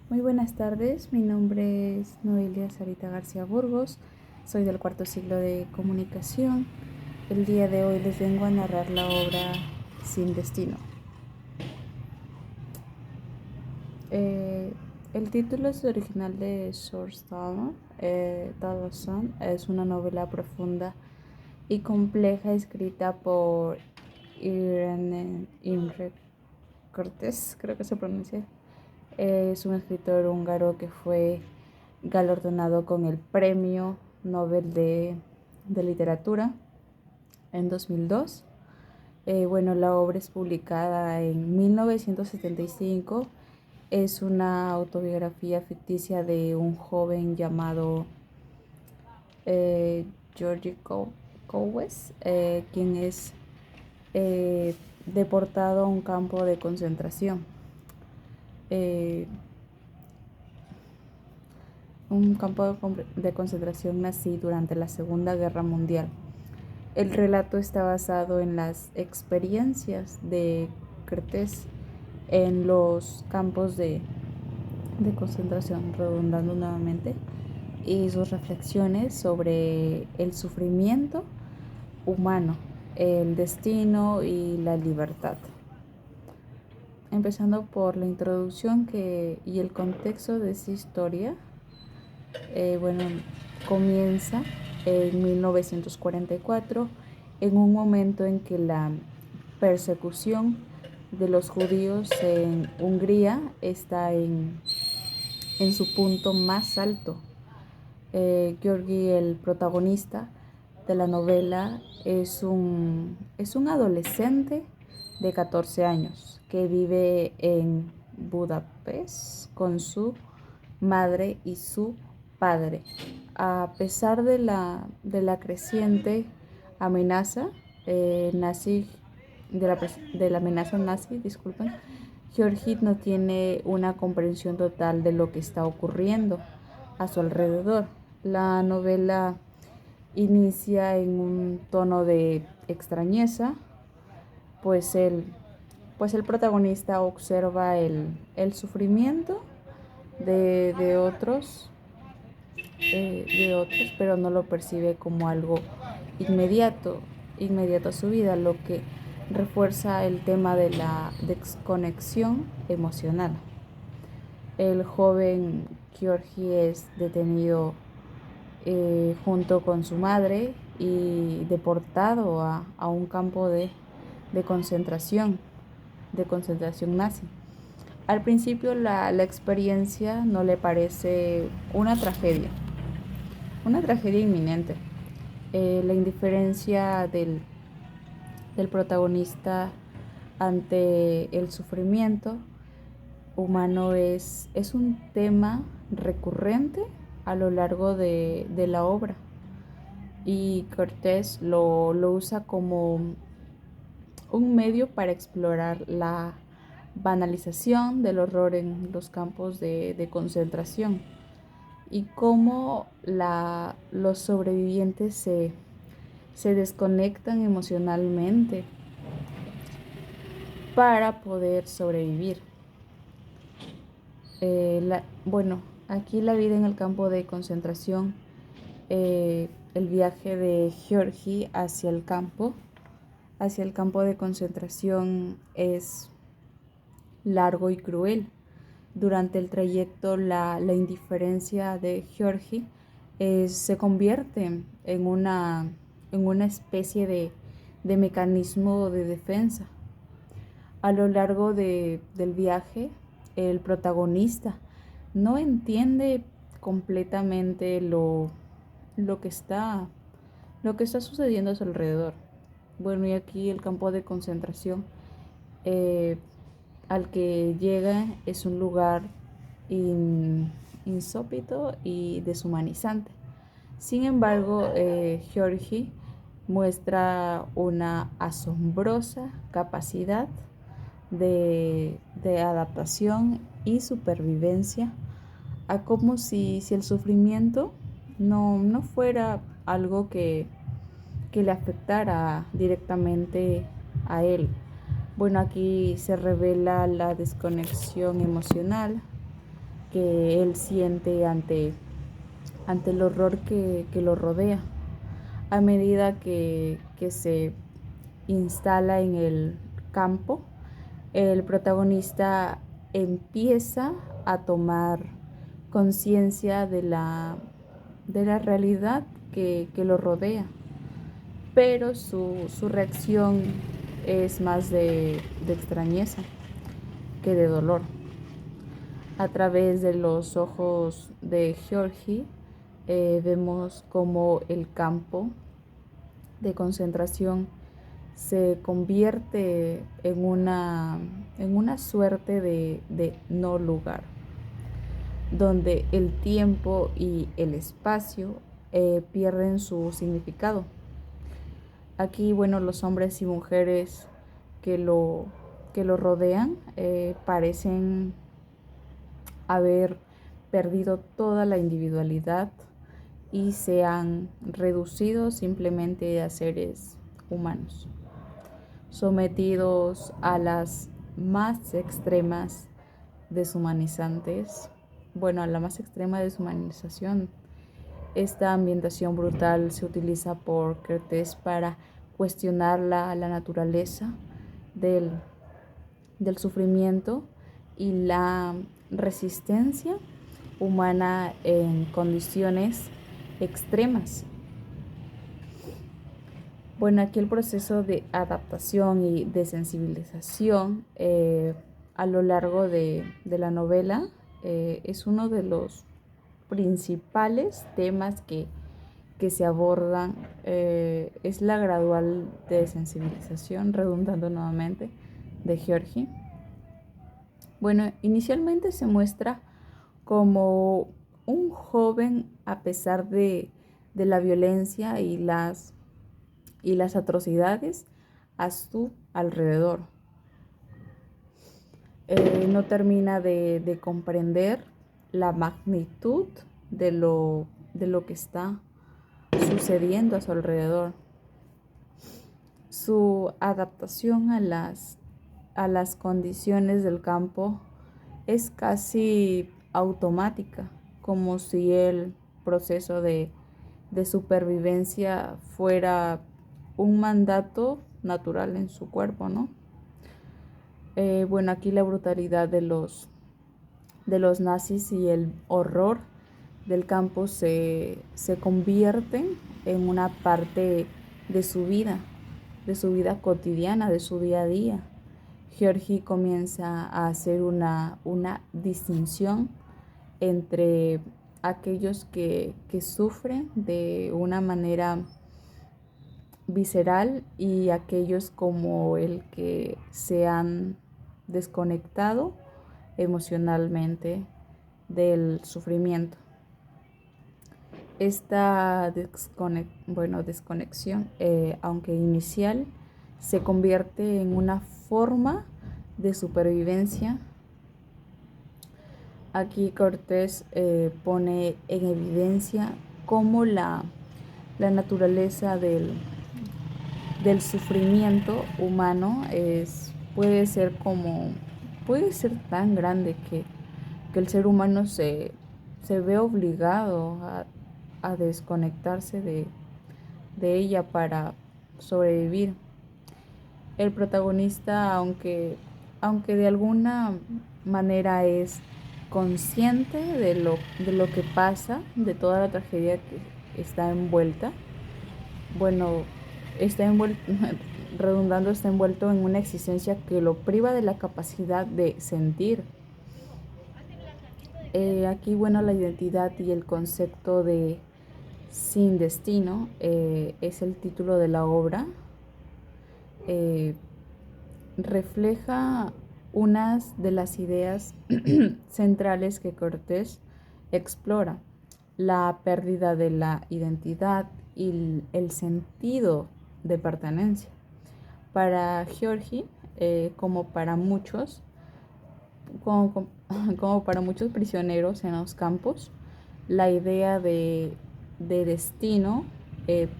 Muy buenas tardes, mi nombre es Noelia Sarita García Burgos, soy del cuarto ciclo de comunicación. El día de hoy les vengo a narrar la obra Sin Destino. Eh, el título es original de George Dawson. Es una novela profunda y compleja escrita por Irene Imre Cortés, creo que se pronuncia. Es un escritor húngaro que fue galardonado con el Premio Nobel de Literatura en 2002. La obra es publicada en 1975. Es una autobiografía ficticia de un joven llamado Georgi Kouwes, quien es deportado a un campo de concentración. Un campo de concentración nazi durante la Segunda Guerra Mundial. El relato está basado en las experiencias de Cortés en los campos de concentración, redundando nuevamente, y sus reflexiones sobre el sufrimiento humano, el destino y la libertad. Empezando por la introducción y el contexto de esta historia. Comienza en 1944, en un momento en que la persecución de los judíos en Hungría está en su punto más alto. Georgi, el protagonista de la novela, es un adolescente de 14 años que vive en Budapest con su madre y su padre. A pesar de la creciente amenaza nazi, de la amenaza nazi, disculpen, Georgi no tiene una comprensión total de lo que está ocurriendo a su alrededor. La novela inicia en un tono de extrañeza, pues el protagonista observa el sufrimiento de otros, pero no lo percibe como algo inmediato a su vida, lo que refuerza el tema de la desconexión emocional. El joven Georgi es detenido junto con su madre y deportado a un campo de concentración nazi. Al principio la experiencia no le parece una tragedia inminente. La indiferencia del protagonista ante el sufrimiento humano es un tema recurrente a lo largo de la obra, y Cortés lo usa como un medio para explorar la banalización del horror en los campos de concentración y cómo los sobrevivientes se desconectan emocionalmente para poder sobrevivir. Aquí la vida en el campo de concentración, el viaje de Georgi hacia el campo de concentración es largo y cruel. Durante el trayecto, la indiferencia de Georgi se convierte en una especie de mecanismo de defensa. A lo largo del viaje, el protagonista no entiende completamente lo que está sucediendo a su alrededor. Y aquí el campo de concentración al que llega es un lugar insópito y deshumanizante. Sin embargo, Georgi muestra una asombrosa capacidad de adaptación y supervivencia, a como si el sufrimiento no fuera algo que le afectara directamente a él. Aquí se revela la desconexión emocional que él siente ante el horror que lo rodea. A medida que se instala en el campo, el protagonista empieza a tomar conciencia de la realidad que lo rodea, pero su reacción es más de extrañeza que de dolor. A través de los ojos de Georgie vemos cómo el campo de concentración se convierte en una suerte de no lugar, donde el tiempo y el espacio pierden su significado. Aquí, bueno, los hombres y mujeres que lo rodean parecen haber perdido toda la individualidad y se han reducido simplemente a seres humanos, sometidos a las más extremas deshumanizantes, bueno, a la más extrema deshumanización. Esta ambientación brutal se utiliza por Curtis para cuestionar la naturaleza del sufrimiento y la resistencia humana en condiciones extremas. Bueno, aquí el proceso de adaptación y de sensibilización a lo largo de la novela es uno de los principales temas que se abordan. Es la gradual desensibilización, redundando nuevamente, de Georgie. Bueno, inicialmente se muestra como un joven a pesar de la violencia y las atrocidades a su alrededor. No termina de comprender la magnitud de lo que está sucediendo a su alrededor. Su adaptación a las condiciones del campo es casi automática, como si el proceso de supervivencia fuera un mandato natural en su cuerpo, ¿no? Bueno, aquí la brutalidad de los nazis y el horror del campo se convierten en una parte de su vida cotidiana, de su día a día. Georgie comienza a hacer una distinción entre aquellos que sufren de una manera visceral y aquellos como el que se han desconectado emocionalmente del sufrimiento. Esta desconexión, aunque inicial, se convierte en una forma de supervivencia. Aquí Cortés pone en evidencia cómo la naturaleza del sufrimiento humano puede ser tan grande que el ser humano se ve obligado a desconectarse de ella para sobrevivir. El protagonista, aunque de alguna manera es consciente de lo que pasa, de toda la tragedia que está envuelta, bueno, está envuelto en una existencia que lo priva de la capacidad de sentir. Aquí, bueno, la identidad y el concepto de sin destino es el título de la obra. Refleja unas de las ideas centrales que Cortés explora: la pérdida de la identidad y el sentido de pertenencia. Para Georgie, como para muchos prisioneros en los campos, la idea de destino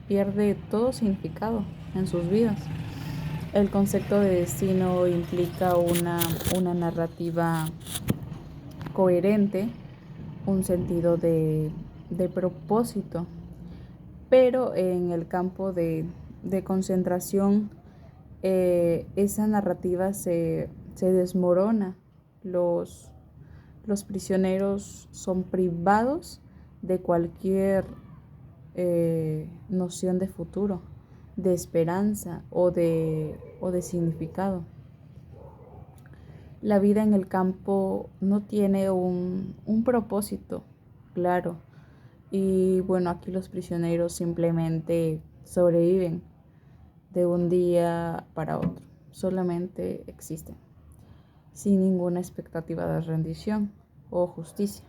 pierde todo significado en sus vidas. El concepto de destino implica una narrativa coherente un sentido de propósito, pero en el campo de concentración esa narrativa se desmorona. Los prisioneros son privados de cualquier noción de futuro, de esperanza o de significado. La vida en el campo no tiene un propósito claro. Y bueno, aquí los prisioneros simplemente sobreviven de un día para otro. Solamente existen, sin ninguna expectativa de rendición o justicia.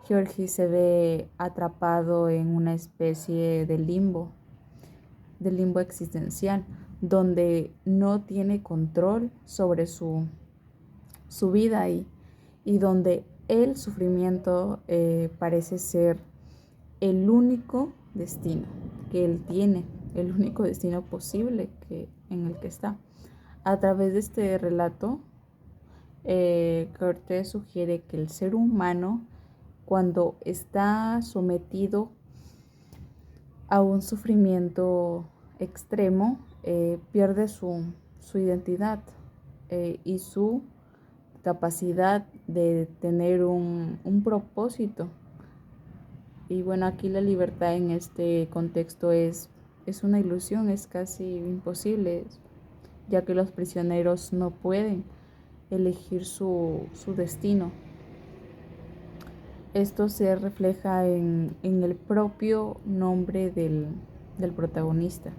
Georgie se ve atrapado en una especie de limbo existencial, donde no tiene control sobre su vida y donde el sufrimiento parece ser el único destino que él tiene, el único destino posible en el que está. A través de este relato, Cortés sugiere que el ser humano, cuando está sometido a un sufrimiento extremo, pierde su identidad y su capacidad de tener un propósito. Y bueno, aquí la libertad en este contexto es una ilusión, es casi imposible, ya que los prisioneros no pueden elegir su destino. Esto se refleja en el propio nombre del protagonista,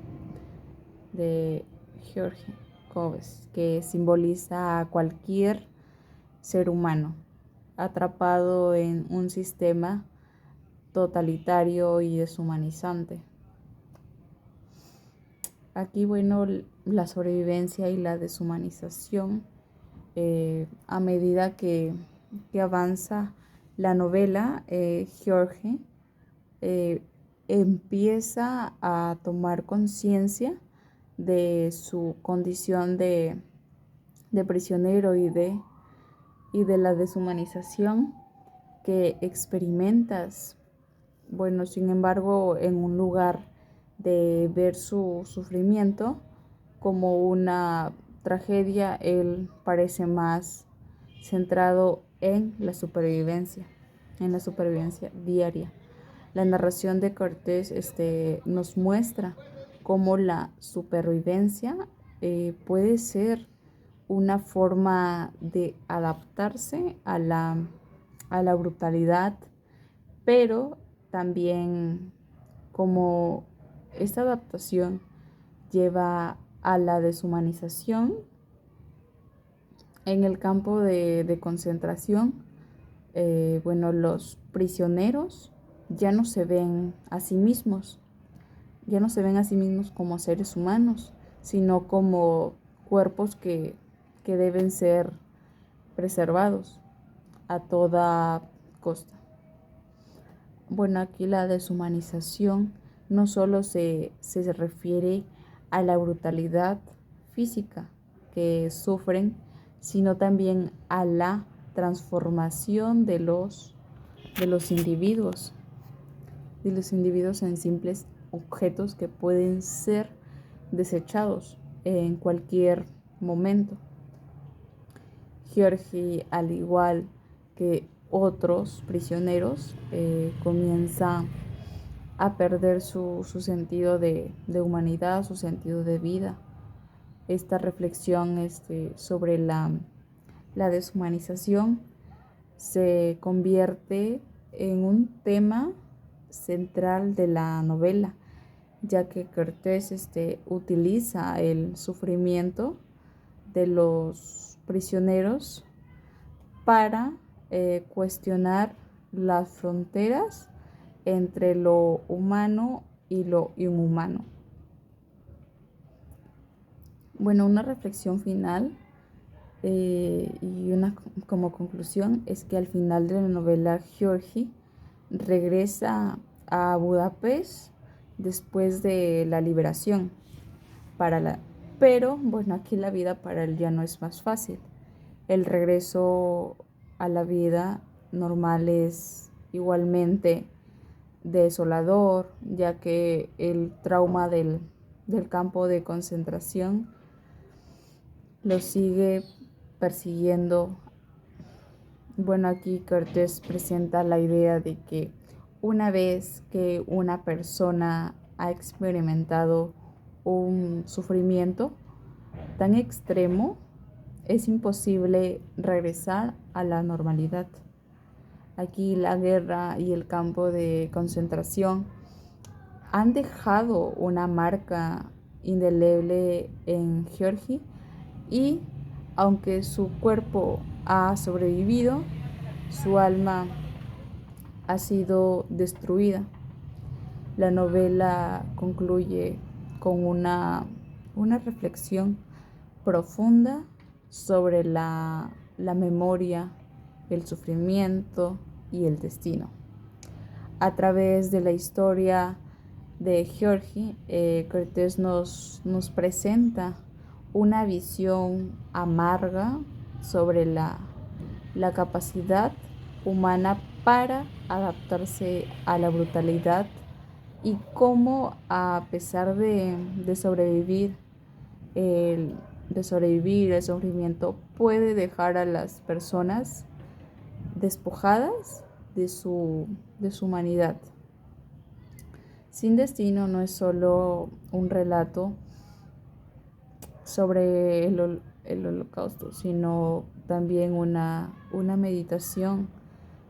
de George Coves, que simboliza a cualquier ser humano atrapado en un sistema totalitario y deshumanizante. Aquí, bueno, la sobrevivencia y la deshumanización, a medida que avanza la novela, George empieza a tomar conciencia de su condición de prisionero y de la deshumanización que experimentas. Bueno, sin embargo, en un lugar de ver su sufrimiento como una tragedia, él parece más centrado en la supervivencia diaria. La narración de Cortés nos muestra cómo la supervivencia puede ser una forma de adaptarse a la brutalidad, pero también como esta adaptación lleva a la deshumanización. En el campo de concentración, bueno, los prisioneros ya no se ven a sí mismos, como seres humanos, sino como cuerpos que deben ser preservados a toda costa. Bueno, aquí la deshumanización no solo se refiere a la brutalidad física que sufren, sino también a la transformación de los individuos, en simples objetos que pueden ser desechados en cualquier momento. Georgie, al igual que otros prisioneros, comienza a perder su sentido de humanidad, su sentido de vida. Esta reflexión sobre la deshumanización se convierte en un tema central de la novela, ya que Cortés utiliza el sufrimiento de los prisioneros para cuestionar las fronteras entre lo humano y lo inhumano. Bueno, una reflexión final y como conclusión es que al final de la novela Georgie regresa a Budapest después de la liberación, pero bueno, aquí la vida para él ya no es más fácil. El regreso a la vida normal es igualmente desolador, ya que el trauma del campo de concentración lo sigue persiguiendo. Bueno, aquí Cortés presenta la idea de que una vez que una persona ha experimentado un sufrimiento tan extremo, es imposible regresar a la normalidad. Aquí la guerra y el campo de concentración han dejado una marca indeleble en Georgi y aunque su cuerpo ha sobrevivido, su alma ha sido destruida. La novela concluye con una reflexión profunda sobre la memoria, el sufrimiento y el destino. A través de la historia de Georgi, Cortés nos presenta una visión amarga sobre la capacidad humana para adaptarse a la brutalidad y cómo, a pesar de sobrevivir el sufrimiento, puede dejar a las personas despojadas de su humanidad. Sin Destino no es solo un relato sobre el holocausto, sino también una meditación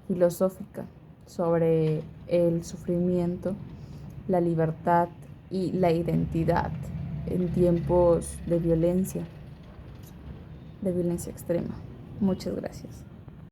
filosófica sobre el sufrimiento, la libertad y la identidad en tiempos de violencia extrema. Muchas gracias.